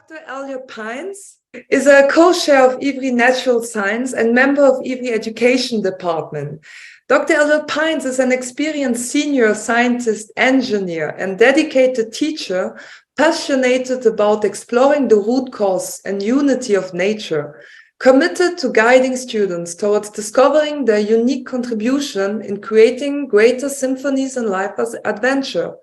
Dr. Elliot Pines is a co-chair of Ivry Natural Science and member of Ivry Education Department. Dr. Elliot Pines is an experienced senior scientist, engineer, and dedicated teacher, passionate about exploring the root cause and unity of nature, committed to guiding students towards discovering their unique contribution in creating greater symphonies and life as adventure.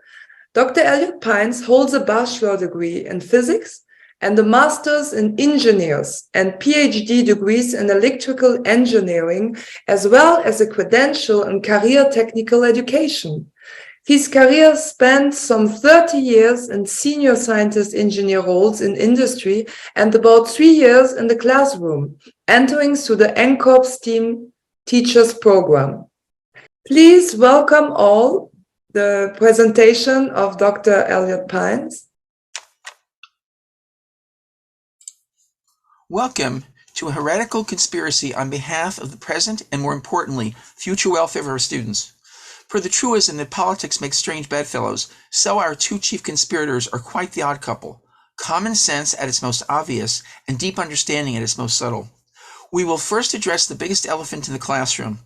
Dr. Elliot Pines holds a bachelor degree in physics and a master's in engineers and PhD degrees in electrical engineering, as well as a credential in career technical education. His career spanned some 30 years in senior scientist engineer roles in industry and about 3 years in the classroom, entering through the NCORP STEAM Teachers Program. Please welcome all the presentation of Dr. Elliot Pines. Welcome to a heretical conspiracy on behalf of the present and, more importantly, future welfare of our students. Per the truism that politics makes strange bedfellows, so our two chief conspirators are quite the odd couple, common sense at its most obvious and deep understanding at its most subtle. We will first address the biggest elephant in the classroom.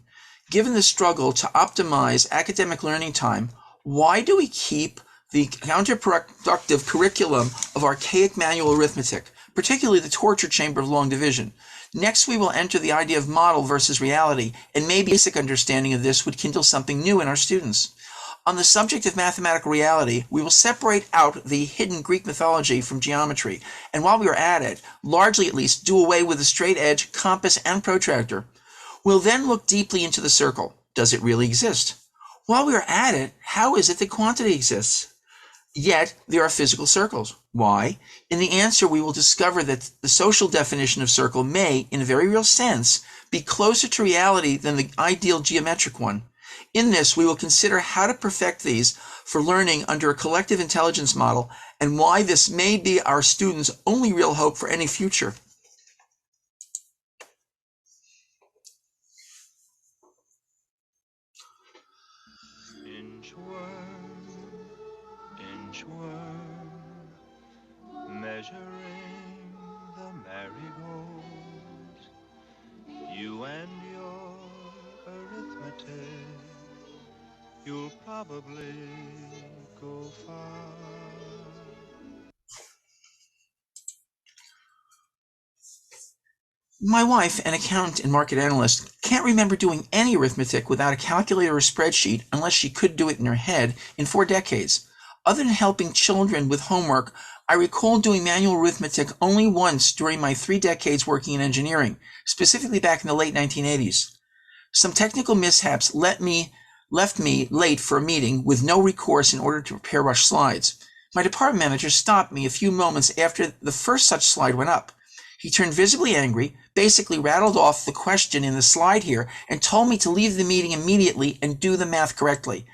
Given the struggle to optimize academic learning time, why do we keep the counterproductive curriculum of archaic manual arithmetic, particularly the torture chamber of long division? Next, we will enter the idea of model versus reality, and maybe a basic understanding of this would kindle something new in our students. On the subject of mathematical reality, we will separate out the hidden Greek mythology from geometry, and while we are at it, largely at least, do away with the straight edge, compass, and protractor. We'll then look deeply into the circle. Does it really exist? While we are at it, how is it that quantity exists? Yet, there are physical circles. Why? In the answer, we will discover that the social definition of circle may, in a very real sense, be closer to reality than the ideal geometric one. In this, we will consider how to perfect these for learning under a collective intelligence model and why this may be our students' only real hope for any future. Inchworm, measuring the marigolds, you and your arithmetic, you'll probably go far. My wife, an accountant and market analyst, can't remember doing any arithmetic without a calculator or spreadsheet unless she could do it in her head in 4 decades. Other than helping children with homework, I recall doing manual arithmetic only once during my 3 decades working in engineering, specifically back in the late 1980s. Some technical mishaps left me late for a meeting with no recourse in order to prepare rush slides. My department manager stopped me a few moments after the first such slide went up. He turned visibly angry, basically rattled off the question in the slide here, and told me to leave the meeting immediately and do the math correctly,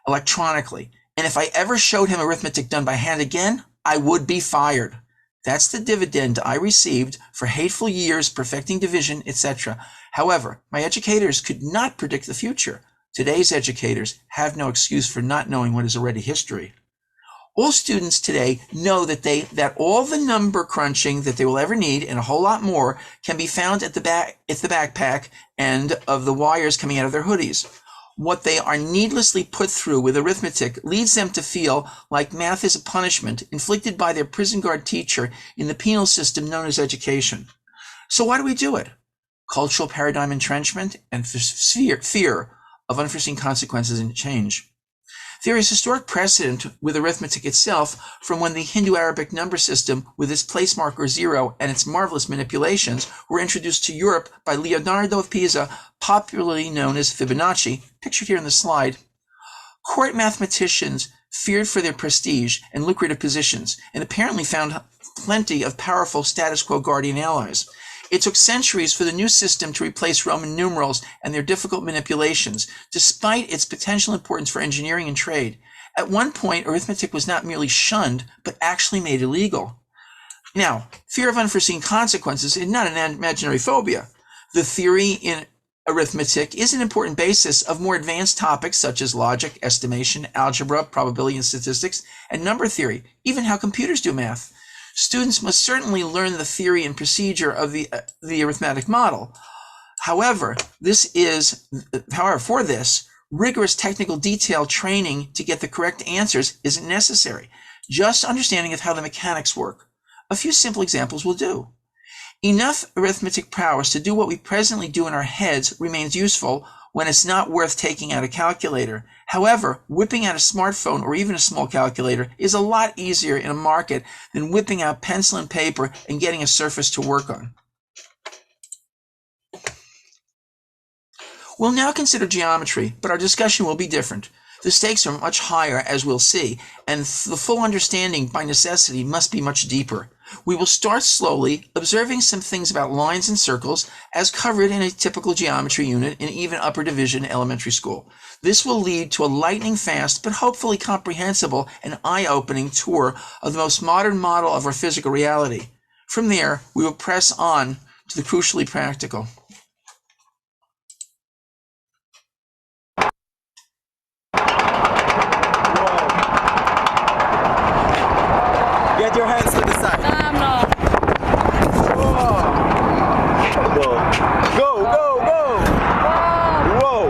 electronically. And if I ever showed him arithmetic done by hand again, I would be fired. That's the dividend I received for hateful years perfecting division, etc. However, my educators could not predict the future. Today's educators have no excuse for not knowing what is already history. All students today know that all the number crunching that they will ever need and a whole lot more can be found at the backpack and of the wires coming out of their hoodies. What they are needlessly put through with arithmetic leads them to feel like math is a punishment inflicted by their prison guard teacher in the penal system known as education. So why do we do it? Cultural paradigm entrenchment and fear of unforeseen consequences and change. There is historic precedent with arithmetic itself from when the Hindu-Arabic number system with its place marker 0 and its marvelous manipulations were introduced to Europe by Leonardo of Pisa, popularly known as Fibonacci, pictured here in the slide. Court mathematicians feared for their prestige and lucrative positions and apparently found plenty of powerful status quo guardian allies. It took centuries for the new system to replace Roman numerals and their difficult manipulations, despite its potential importance for engineering and trade. At one point, arithmetic was not merely shunned, but actually made illegal. Now, fear of unforeseen consequences is not an imaginary phobia. The theory in arithmetic is an important basis of more advanced topics such as logic, estimation, algebra, probability and statistics, and number theory, even how computers do math. Students must certainly learn the theory and procedure of the arithmetic model. However, for this, rigorous technical detail training to get the correct answers isn't necessary. Just understanding of how the mechanics work. A few simple examples will do. Enough arithmetic prowess to do what we presently do in our heads remains useful when it's not worth taking out a calculator. However, whipping out a smartphone or even a small calculator is a lot easier in a market than whipping out pencil and paper and getting a surface to work on. We'll now consider geometry, but our discussion will be different. The stakes are much higher, as we'll see, and the full understanding by necessity must be much deeper. We will start slowly, observing some things about lines and circles as covered in a typical geometry unit in even upper division elementary school. This will lead to a lightning fast, but hopefully comprehensible and eye-opening tour of the most modern model of our physical reality. From there, we will press on to the crucially practical. Get your hands to the side. I'm not. Go, go, go. Whoa.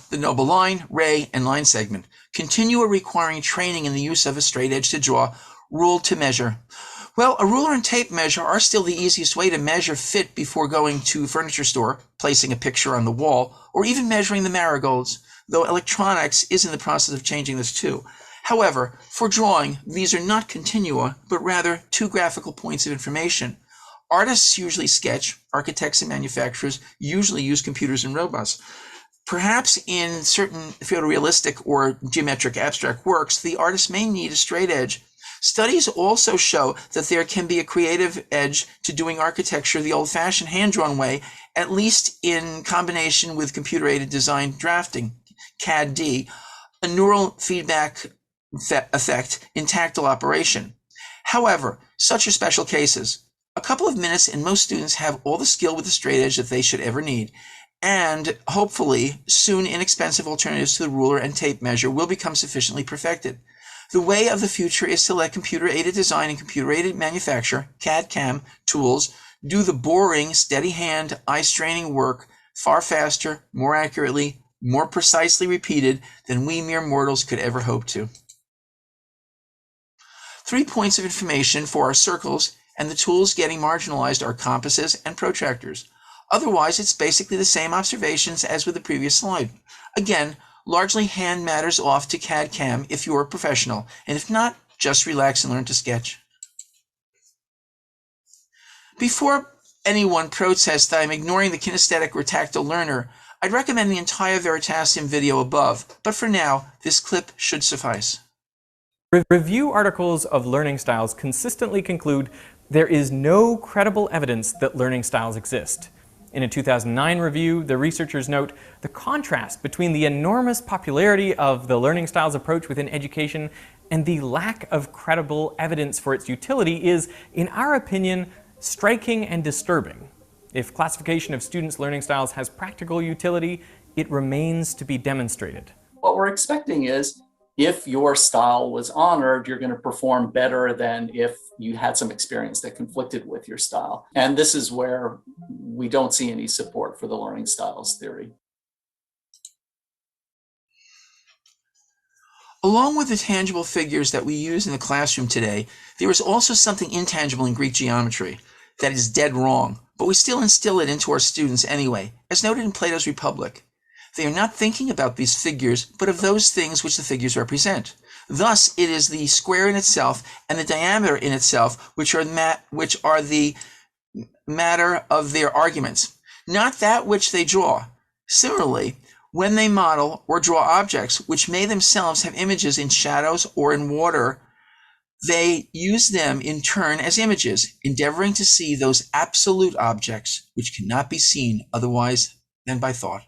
The noble line, ray, and line segment. Continua requiring training in the use of a straight edge to draw, rule to measure. Well, a ruler and tape measure are still the easiest way to measure fit before going to a furniture store, placing a picture on the wall, or even measuring the marigolds, though electronics is in the process of changing this too. However, for drawing, these are not continua, but rather two graphical points of information. Artists usually sketch, architects and manufacturers usually use computers and robots. Perhaps in certain photorealistic or geometric abstract works, the artist may need a straight edge. Studies also show that there can be a creative edge to doing architecture the old-fashioned hand-drawn way, at least in combination with computer-aided design drafting, CAD-D, a neural feedback effect in tactile operation. However, such are special cases. A couple of minutes and most students have all the skill with the straight edge that they should ever need, and hopefully soon inexpensive alternatives to the ruler and tape measure will become sufficiently perfected. The way of the future is to let computer-aided design and computer-aided manufacture, CAD/CAM, tools do the boring, steady-hand, eye-straining work far faster, more accurately, more precisely repeated than we mere mortals could ever hope to. 3 points of information for our circles, and the tools getting marginalized are compasses and protractors. Otherwise, it's basically the same observations as with the previous slide. Again, largely hand matters off to CAD/CAM if you're a professional, and if not, just relax and learn to sketch. Before anyone protests that I'm ignoring the kinesthetic or tactile learner, I'd recommend the entire Veritasium video above, but for now, this clip should suffice. Review articles of learning styles consistently conclude there is no credible evidence that learning styles exist. In a 2009 review, the researchers note the contrast between the enormous popularity of the learning styles approach within education and the lack of credible evidence for its utility is, in our opinion, striking and disturbing. If classification of students' learning styles has practical utility, it remains to be demonstrated. What we're expecting is, if your style was honored, you're going to perform better than if you had some experience that conflicted with your style. And this is where we don't see any support for the learning styles theory. Along with the tangible figures that we use in the classroom today, there is also something intangible in Greek geometry that is dead wrong, but we still instill it into our students anyway, as noted in Plato's Republic. They are not thinking about these figures, but of those things which the figures represent. Thus, it is the square in itself and the diameter in itself which are the matter of their arguments, not that which they draw. Similarly, when they model or draw objects which may themselves have images in shadows or in water, they use them in turn as images, endeavoring to see those absolute objects which cannot be seen otherwise than by thought.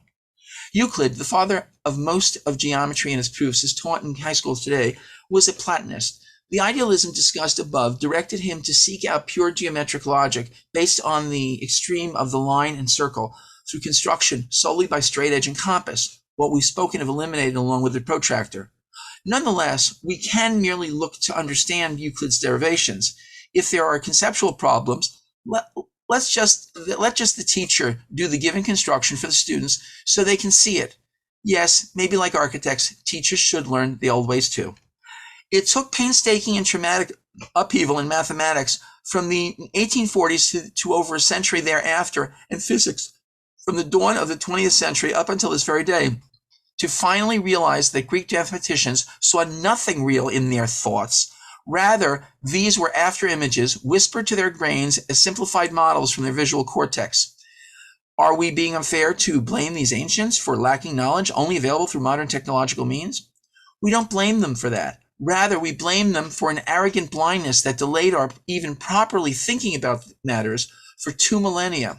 Euclid, the father of most of geometry and its proofs as taught in high schools today, was a Platonist. The idealism discussed above directed him to seek out pure geometric logic based on the extreme of the line and circle through construction solely by straight edge and compass. what we've spoken of eliminated along with the protractor. Nonetheless, we can merely look to understand Euclid's derivations. If there are conceptual problems, let just the teacher do the given construction for the students so they can see it. Yes, maybe like architects, teachers should learn the old ways too. It took painstaking and traumatic upheaval in mathematics from the 1840s to over a century thereafter, and physics from the dawn of the 20th century up until this very day, to finally realize that Greek mathematicians saw nothing real in their thoughts. Rather, these were after images whispered to their brains as simplified models from their visual cortex. Are we being unfair to blame these ancients for lacking knowledge only available through modern technological means? We don't blame them for that. Rather, we blame them for an arrogant blindness that delayed our even properly thinking about matters for 2 millennia.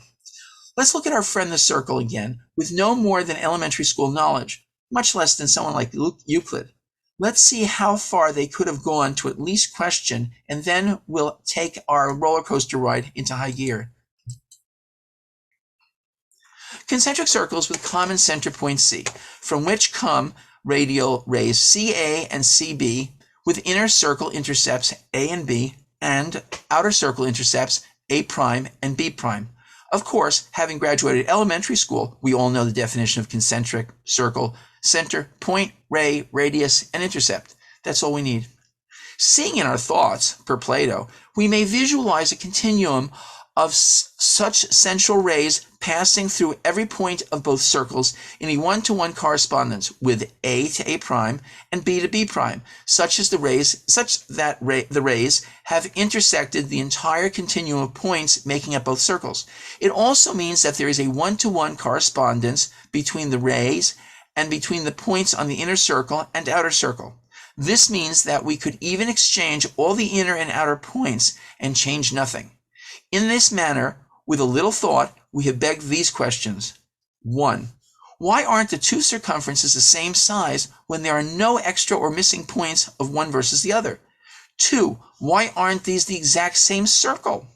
Let's look at our friend the circle again, with no more than elementary school knowledge, much less than someone like Euclid. Let's see how far they could have gone to at least question, and then we'll take our roller coaster ride into high gear. Concentric circles with common center point C, from which come radial rays CA and CB, with inner circle intercepts A and B, and outer circle intercepts A prime and B prime. Of course, having graduated elementary school, we all know the definition of concentric circle: center, point, ray, radius, and intercept. That's all we need. Seeing in our thoughts, per Plato, we may visualize a continuum of such central rays passing through every point of both circles in a one-to-one correspondence with A to A prime and B to B prime, such that the rays have intersected the entire continuum of points making up both circles. It also means that there is a one-to-one correspondence between the rays and between the points on the inner circle and outer circle. This means that we could even exchange all the inner and outer points and change nothing. In this manner, with a little thought, we have begged these questions. 1. Why aren't the two circumferences the same size when there are no extra or missing points of one versus the other? 2. Why aren't these the exact same circle?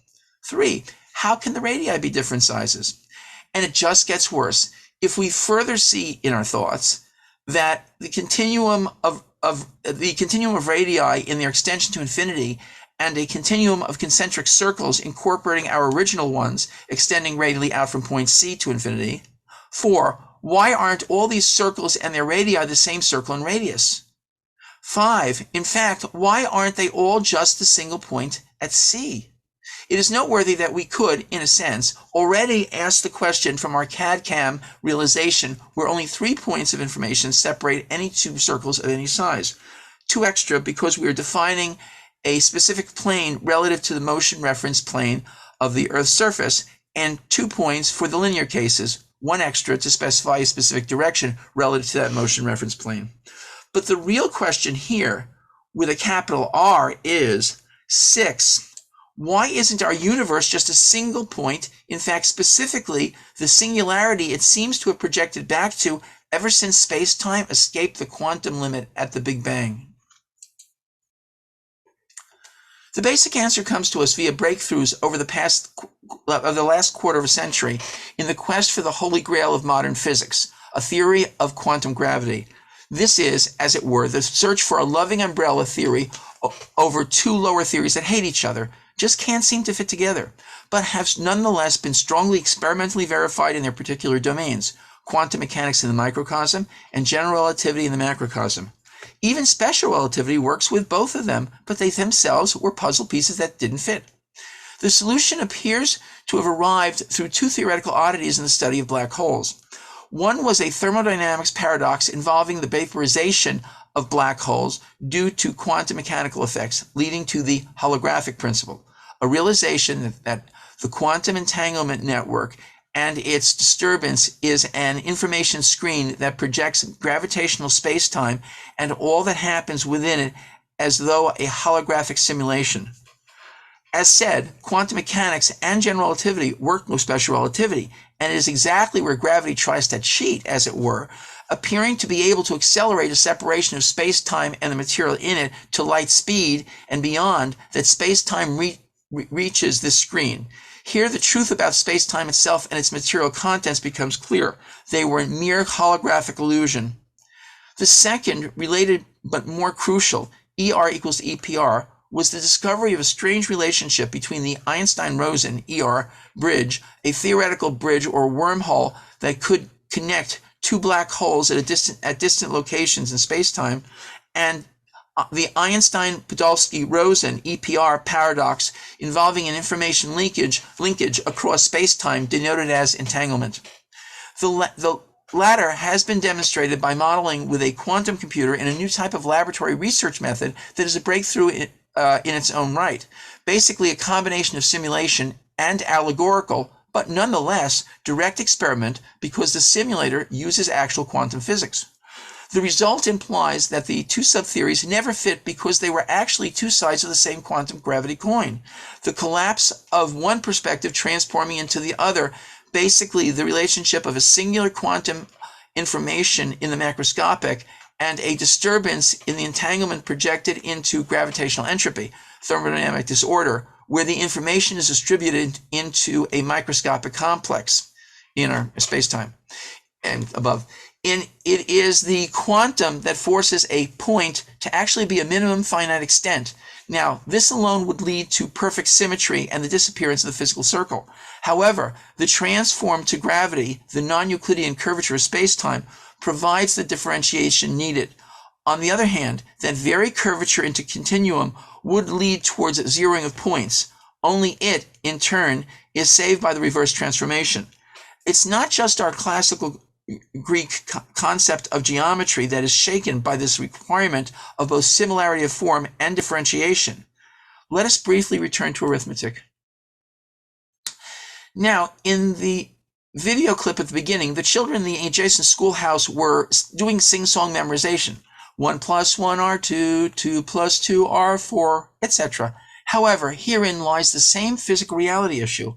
3. How can the radii be different sizes? And it just gets worse. If we further see in our thoughts that the continuum of radii in their extension to infinity and a continuum of concentric circles incorporating our original ones, extending radially out from point C to infinity. 4. Why aren't all these circles and their radii the same circle and radius? 5. In fact, why aren't they all just the single point at C? It is noteworthy that we could, in a sense, already ask the question from our CAD-CAM realization where only 3 points of information separate any two circles of any size. 2 extra because we are defining a specific plane relative to the motion reference plane of the Earth's surface, and 2 points for the linear cases, 1 extra to specify a specific direction relative to that motion reference plane. But the real question here, with a capital R, is 6. Why isn't our universe just a single point? In fact, specifically, the singularity it seems to have projected back to ever since space-time escaped the quantum limit at the Big Bang. The basic answer comes to us via breakthroughs over the last quarter of a century in the quest for the holy grail of modern physics, a theory of quantum gravity. This is, as it were, the search for a loving umbrella theory over 2 lower theories that hate each other, just can't seem to fit together, but have nonetheless been strongly experimentally verified in their particular domains: quantum mechanics in the microcosm and general relativity in the macrocosm. Even special relativity works with both of them, but they themselves were puzzle pieces that didn't fit. The solution appears to have arrived through 2 theoretical oddities in the study of black holes. One was a thermodynamics paradox involving the vaporization of black holes due to quantum mechanical effects, leading to the holographic principle, a realization that the quantum entanglement network and its disturbance is an information screen that projects gravitational space-time and all that happens within it as though a holographic simulation. As said, quantum mechanics and general relativity work with special relativity, and it is exactly where gravity tries to cheat, as it were, appearing to be able to accelerate a separation of space-time and the material in it to light speed and beyond, that space-time reaches this screen. Here, the truth about space-time itself and its material contents becomes clear. They were a mere holographic illusion. The second, related but more crucial, ER equals to EPR, was the discovery of a strange relationship between the Einstein-Rosen ER bridge, a theoretical bridge or wormhole that could connect two black holes at distant locations in space-time, and the Einstein-Podolsky-Rosen EPR paradox involving an information linkage across space-time denoted as entanglement. The latter has been demonstrated by modeling with a quantum computer in a new type of laboratory research method that is a breakthrough in its own right. Basically a combination of simulation and allegorical, but nonetheless direct experiment because the simulator uses actual quantum physics. The result implies that the two subtheories never fit because they were actually two sides of the same quantum gravity coin. The collapse of one perspective transforming into the other, basically the relationship of a singular quantum information in the macroscopic and a disturbance in the entanglement projected into gravitational entropy, thermodynamic disorder, where the information is distributed into a microscopic complex in our space-time and above. It is the quantum that forces a point to actually be a minimum finite extent. Now, this alone would lead to perfect symmetry and the disappearance of the physical circle. However, the transform to gravity, the non-Euclidean curvature of space-time, provides the differentiation needed. On the other hand, that very curvature into continuum would lead towards zeroing of points. Only it, in turn, is saved by the reverse transformation. It's not just our classical Greek concept of geometry that is shaken by this requirement of both similarity of form and differentiation. Let us briefly return to arithmetic. Now, in the video clip at the beginning, the children in the adjacent schoolhouse were doing sing-song memorization. 1 + 1 are 2, 2 + 2 are 4, etc. However, herein lies the same physical reality issue.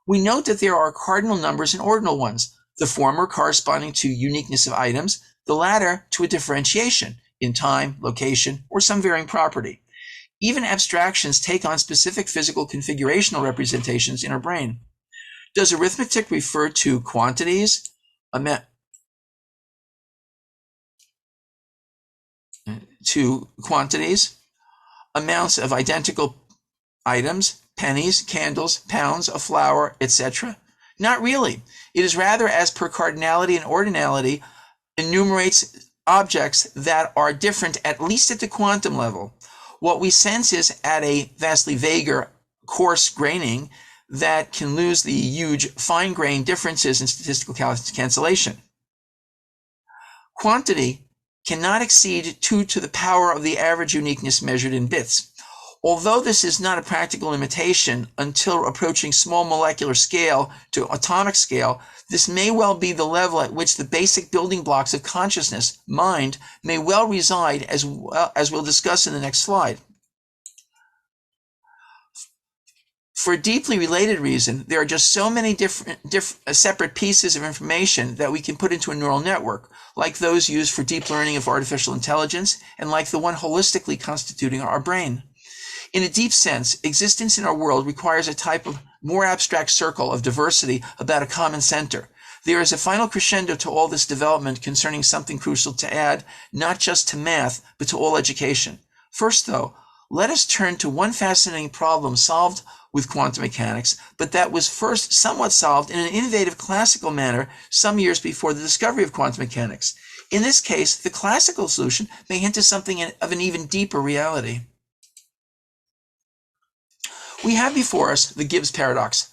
We note that there are cardinal numbers and ordinal ones, the former corresponding to uniqueness of items, the latter to a differentiation in time, location, or some varying property. Even abstractions take on specific physical configurational representations in our brain. Does arithmetic refer to quantities, amounts of identical items, pennies, candles, pounds of flour, etc.? Not really. It is rather, as per cardinality and ordinality, enumerates objects that are different at least at the quantum level. What we sense is at a vastly vaguer, coarse graining that can lose the huge fine-grained differences in statistical cancellation. Quantity cannot exceed 2 to the power of the average uniqueness measured in bits. Although this is not a practical limitation until approaching small molecular scale to atomic scale, this may well be the level at which the basic building blocks of consciousness, mind, may well reside, as we'll discuss in the next slide. For a deeply related reason, there are just so many separate pieces of information that we can put into a neural network, like those used for deep learning of artificial intelligence, and like the one holistically constituting our brain. In a deep sense, existence in our world requires a type of more abstract circle of diversity about a common center. There is a final crescendo to all this development concerning something crucial to add, not just to math, but to all education. First, though, let us turn to one fascinating problem solved with quantum mechanics, but that was first somewhat solved in an innovative classical manner some years before the discovery of quantum mechanics. In this case, the classical solution may hint at something of an even deeper reality. We have before us the Gibbs paradox.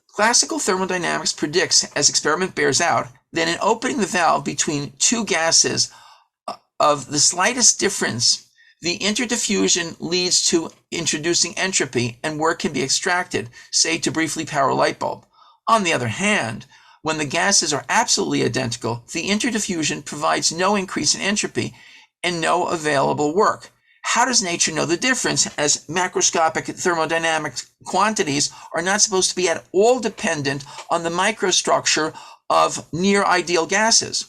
Classical thermodynamics predicts, as experiment bears out, that in opening the valve between two gases of the slightest difference, the interdiffusion leads to introducing entropy and work can be extracted, say to briefly power a light bulb. On the other hand, when the gases are absolutely identical, the interdiffusion provides no increase in entropy and no available work. How does nature know the difference, as macroscopic thermodynamic quantities are not supposed to be at all dependent on the microstructure of near ideal gases?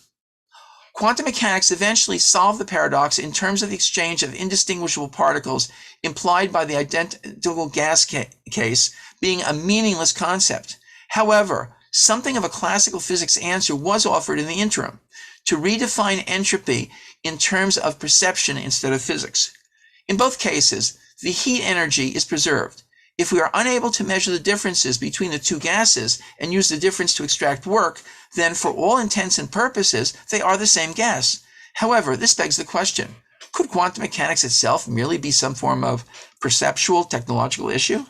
Quantum mechanics eventually solved the paradox in terms of the exchange of indistinguishable particles implied by the identical gas case being a meaningless concept. However, something of a classical physics answer was offered in the interim, to redefine entropy in terms of perception instead of physics. In both cases, the heat energy is preserved. If we are unable to measure the differences between the two gases and use the difference to extract work, then for all intents and purposes, they are the same gas. However, this begs the question, could quantum mechanics itself merely be some form of perceptual technological issue?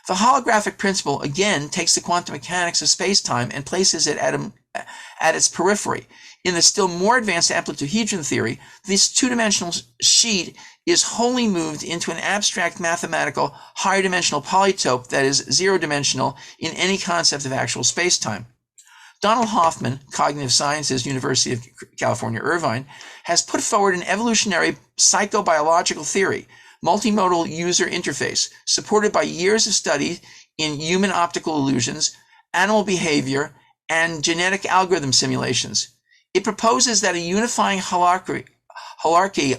The holographic principle again takes the quantum mechanics of space-time and places it at its periphery. In the still more advanced amplitude-hadron theory, this two-dimensional sheet is wholly moved into an abstract mathematical higher dimensional polytope that is zero-dimensional in any concept of actual space-time. Donald Hoffman, Cognitive Sciences, University of California, Irvine, has put forward an evolutionary psychobiological theory, multimodal user interface, supported by years of study in human optical illusions, animal behavior, and genetic algorithm simulations. It proposes that a unifying hierarchy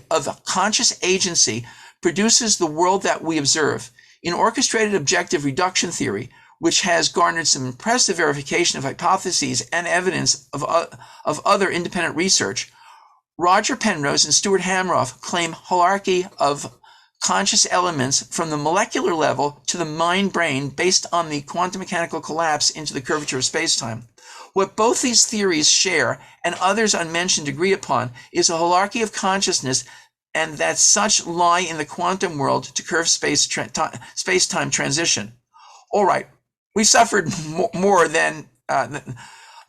of conscious agency produces the world that we observe. In orchestrated objective reduction theory, which has garnered some impressive verification of hypotheses and evidence of other independent research, Roger Penrose and Stuart Hameroff claim hierarchy of conscious elements from the molecular level to the mind-brain based on the quantum mechanical collapse into the curvature of space-time. What both these theories share, and others unmentioned agree upon, is a hierarchy of consciousness, and that such lie in the quantum world to curve space-time transition. All right, we suffered more than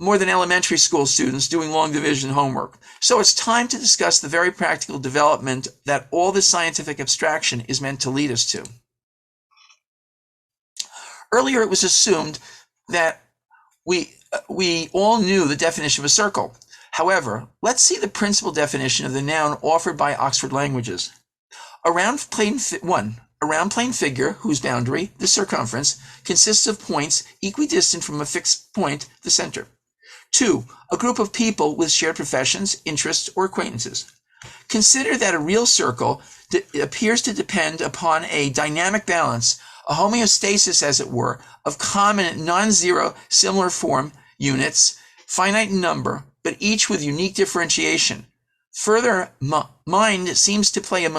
elementary school students doing long division homework. So it's time to discuss the very practical development that all this scientific abstraction is meant to lead us to. Earlier, it was assumed that we all knew the definition of a circle. However, let's see the principal definition of the noun offered by Oxford Languages. A round plane figure whose boundary, the circumference, consists of points equidistant from a fixed point, the center. 2. A group of people with shared professions, interests, or acquaintances. Consider that a real circle appears to depend upon a dynamic balance, a homeostasis, as it were, of common non-zero similar form units, finite in number, but each with unique differentiation. Further, mind seems to play a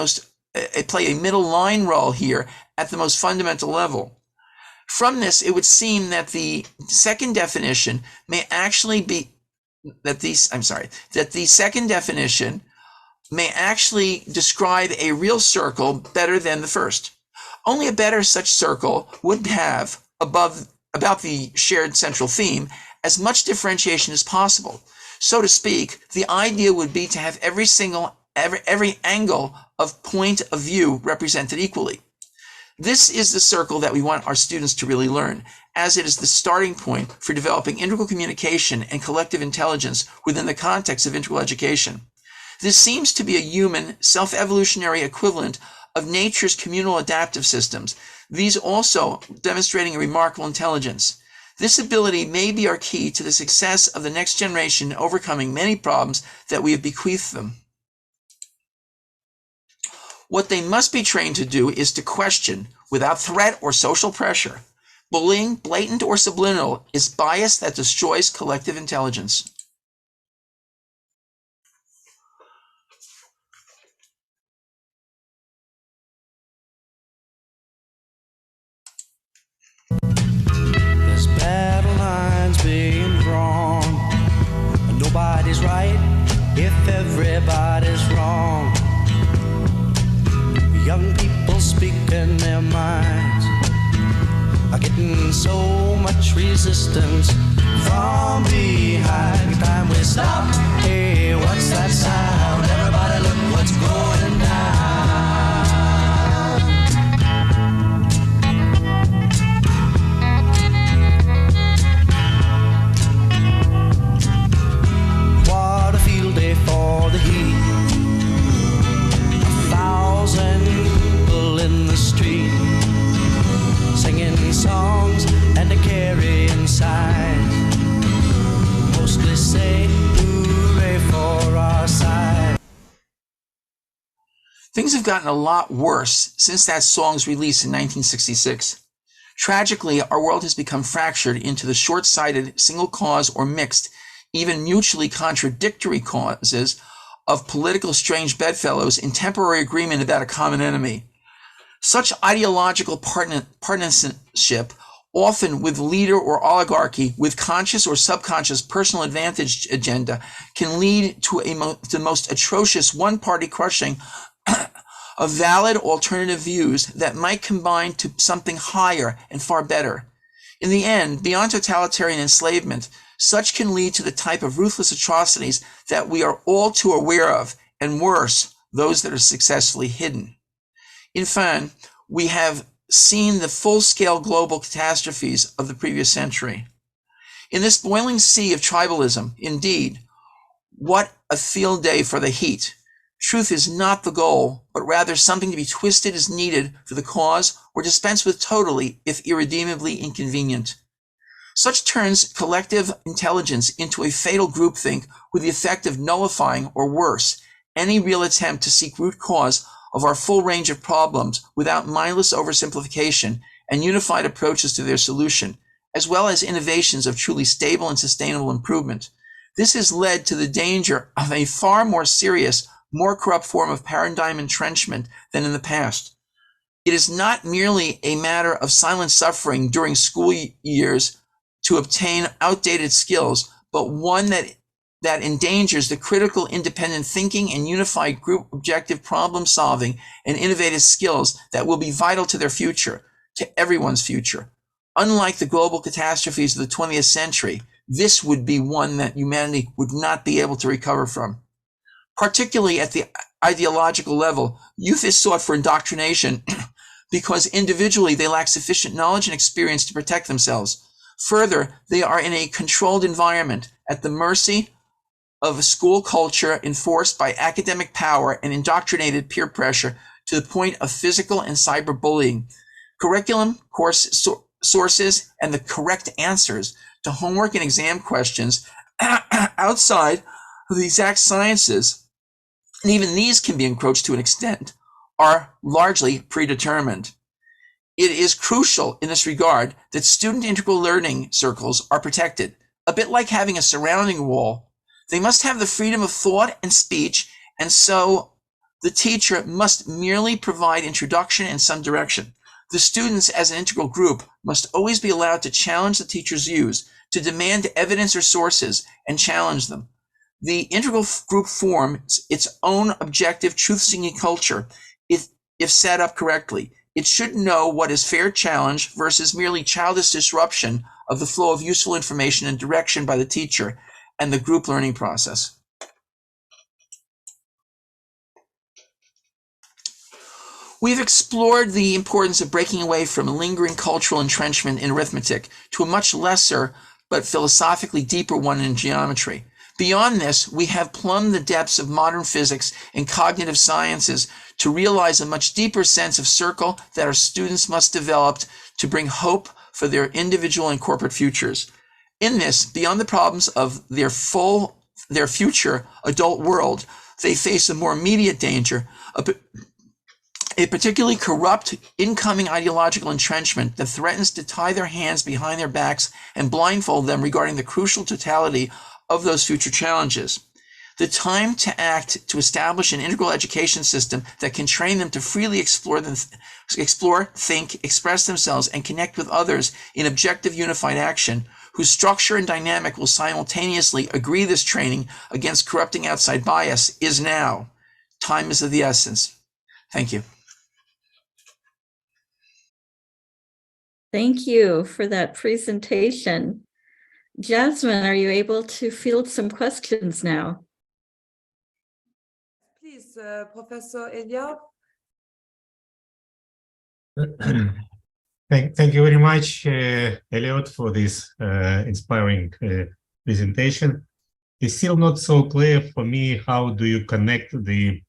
middle line role here at the most fundamental level. From this, it would seem that the second definition may actually be that the second definition may actually describe a real circle better than the first. Only a better such circle would have about the shared central theme as much differentiation as possible. So to speak, the idea would be to have every angle of point of view represented equally. This is the circle that we want our students to really learn, as it is the starting point for developing integral communication and collective intelligence within the context of integral education. This seems to be a human, self-evolutionary equivalent of nature's communal adaptive systems, these also demonstrating a remarkable intelligence. This ability may be our key to the success of the next generation in overcoming many problems that we have bequeathed them. What they must be trained to do is to question, without threat or social pressure. Bullying, blatant or subliminal, is bias that destroys collective intelligence. There's battle lines being drawn. Nobody's right if everybody's wrong. Young people speaking their minds are getting so much resistance from behind. Time we stop. Hey, what's that sound? Everybody look what's going down. What a field day for the heat. 1,000 people in the street, singing songs and a carrying signs. Mostly say hooray for Things have gotten a lot worse since that song's release in 1966. Tragically, our world has become fractured into the short-sighted, single cause or mixed, even mutually contradictory causes of political strange bedfellows in temporary agreement about a common enemy. Such ideological partisanship, often with leader or oligarchy with conscious or subconscious personal advantage agenda, can lead to the most atrocious one-party crushing of valid alternative views that might combine to something higher and far better. In the end, beyond totalitarian enslavement, such can lead to the type of ruthless atrocities that we are all too aware of, and worse, those that are successfully hidden. In fact, we have seen the full-scale global catastrophes of the previous century. In this boiling sea of tribalism, indeed, what a field day for the heat. Truth is not the goal, but rather something to be twisted as needed for the cause or dispensed with totally if irredeemably inconvenient. Such turns collective intelligence into a fatal groupthink with the effect of nullifying, or worse, any real attempt to seek root cause of our full range of problems without mindless oversimplification and unified approaches to their solution, as well as innovations of truly stable and sustainable improvement. This has led to the danger of a far more serious, more corrupt form of paradigm entrenchment than in the past. It is not merely a matter of silent suffering during school years to obtain outdated skills, but one that endangers the critical independent thinking and unified group objective problem solving and innovative skills that will be vital to their future, to everyone's future. Unlike the global catastrophes of the 20th century, this would be one that humanity would not be able to recover from. Particularly at the ideological level, youth is sought for indoctrination because individually they lack sufficient knowledge and experience to protect themselves. Further, they are in a controlled environment at the mercy of a school culture enforced by academic power and indoctrinated peer pressure to the point of physical and cyberbullying. Curriculum, course sources, and the correct answers to homework and exam questions outside of the exact sciences, and even these can be encroached to an extent, are largely predetermined. It is crucial in this regard that student integral learning circles are protected, a bit like having a surrounding wall. They must have the freedom of thought and speech, and so the teacher must merely provide introduction and some direction. The students as an integral group must always be allowed to challenge the teacher's views, to demand evidence or sources, and challenge them. The integral group forms its own objective truth-seeking culture if set up correctly. It should know what is fair challenge versus merely childish disruption of the flow of useful information and direction by the teacher and the group learning process. We've explored the importance of breaking away from lingering cultural entrenchment in arithmetic to a much lesser but philosophically deeper one in geometry. Beyond this, we have plumbed the depths of modern physics and cognitive sciences to realize a much deeper sense of circle that our students must develop to bring hope for their individual and corporate futures. In this, beyond the problems of their future adult world, they face a more immediate danger, a particularly corrupt incoming ideological entrenchment that threatens to tie their hands behind their backs and blindfold them regarding the crucial totality of those future challenges. The time to act to establish an integral education system that can train them to freely explore, think, express themselves, and connect with others in objective unified action, whose structure and dynamic will simultaneously agree this training against corrupting outside bias, is now. Time is of the essence. Thank you. Thank you for that presentation. Jasmine, are you able to field some questions now? Please, Professor Elia. Thank you very much, Elliot, for this inspiring presentation. It's still not so clear for me how do you connect the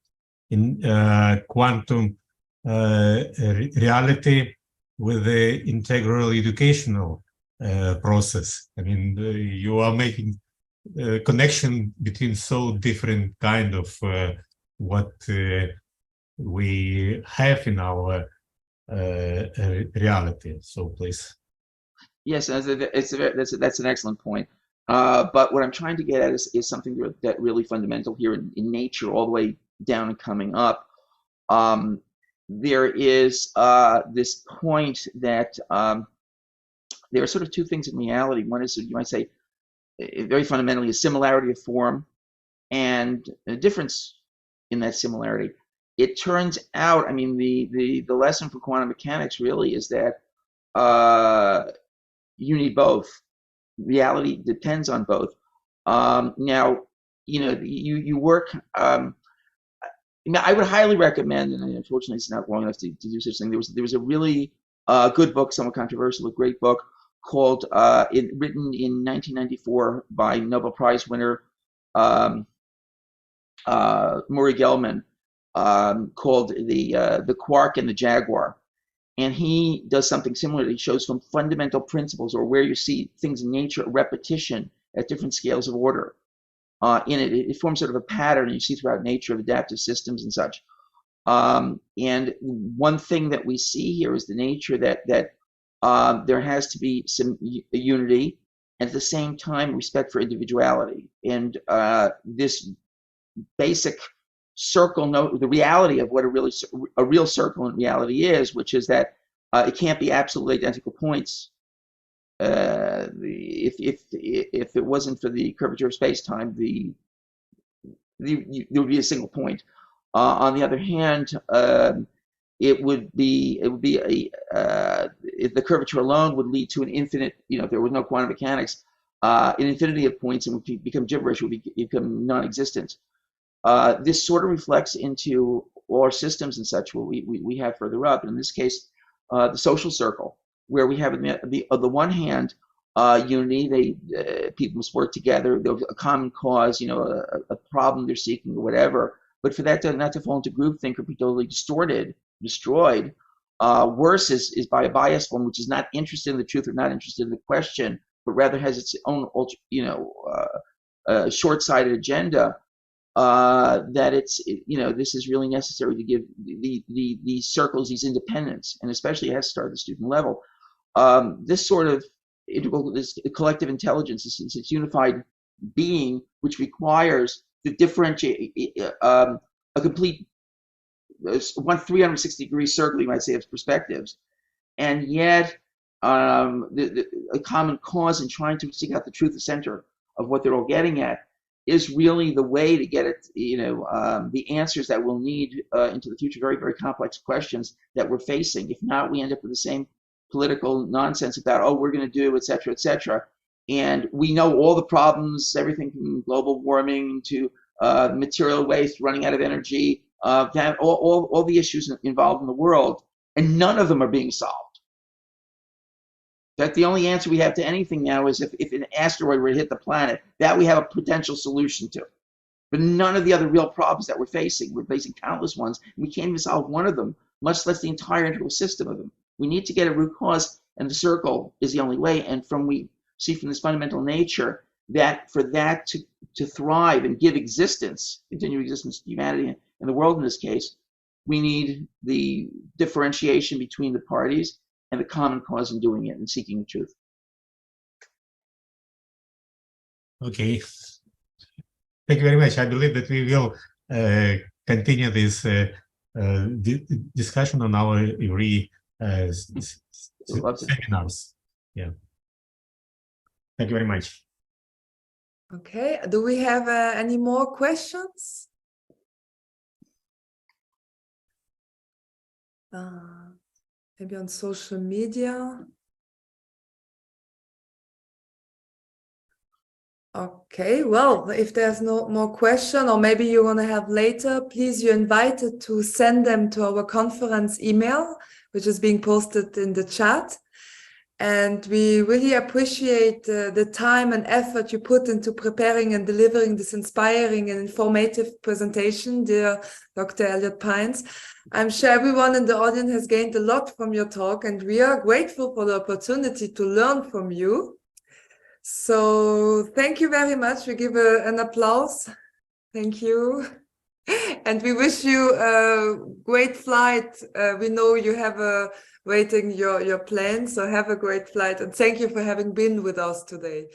quantum reality with the integral educational process. I mean, you are making a connection between so different kind of what we have in our reality. So please. Yes, that's an excellent point. But what I'm trying to get at is something that really fundamental here in nature, all the way down and coming up. There is this point that there are sort of two things in reality. One is, you might say, very fundamentally, a similarity of form and a difference in that similarity. It turns out, I mean, the lesson for quantum mechanics really is that you need both. Reality depends on both. Now, you work. I would highly recommend, and unfortunately it's not long enough to do such a thing. There was a really good book, somewhat controversial, a great book called, written in 1994 by Nobel Prize winner Murray Gell-Mann, called the Quark and the Jaguar. And he does something similar. He shows from fundamental principles, or where you see things in nature, repetition at different scales of order. In it forms sort of a pattern you see throughout nature of adaptive systems and such. And one thing that we see here is the nature that there has to be some unity, and at the same time respect for individuality. And this basic circle note, the reality of what a real circle in reality is, which is that it can't be absolutely identical points. If it wasn't for the curvature of space-time, there would be a single point. On the other hand, it would be the curvature alone would lead to an infinite. If there was no quantum mechanics, an infinity of points, and would become gibberish, would become non-existent. This sort of reflects into all our systems and such, what we have further up. In this case, the social circle, where we have on the one hand unity. People must work together. There's a common cause, a problem they're seeking or whatever. But for that not to fall into groupthink or be totally distorted, destroyed. Worse is by a biased one, which is not interested in the truth or not interested in the question, but rather has its own, short-sighted agenda. That this is really necessary to give these circles these independence, and especially it has to start at the student level. This sort of this collective intelligence, this unified being, which requires to differentiate a complete 360-degree circle, you might say, of perspectives, and yet a common cause in trying to seek out the truth, the center of what they're all getting at, is really the way to get it, the answers that we'll need into the future, very, very complex questions that we're facing. If not, we end up with the same political nonsense about, we're going to do, et cetera, et cetera. And we know all the problems, everything from global warming to material waste, running out of energy, that all the issues involved in the world, and none of them are being solved. That the only answer we have to anything now is if an asteroid were to hit the planet, that we have a potential solution to. But none of the other real problems that we're facing countless ones, and we can't even solve one of them, much less the entire integral system of them. We need to get a root cause, and the circle is the only way. And we see from this fundamental nature that for that to thrive and give existence, continue existence to humanity and the world in this case, we need the differentiation between the parties and the common cause in doing it and seeking the truth. Okay. Thank you very much. I believe that we will continue this discussion on our every seminars. Yeah. Thank you very much. Okay. Do we have any more questions? Maybe on social media. Okay, well, if there's no more question, or maybe you want to have later, please, you're invited to send them to our conference email, which is being posted in the chat. And we really appreciate the time and effort you put into preparing and delivering this inspiring and informative presentation, dear Dr. Elliott Pines. I'm sure everyone in the audience has gained a lot from your talk, and we are grateful for the opportunity to learn from you. So thank you very much. We give an applause. Thank you. And we wish you a great flight. We know you have waiting your plane, so have a great flight. And thank you for having been with us today.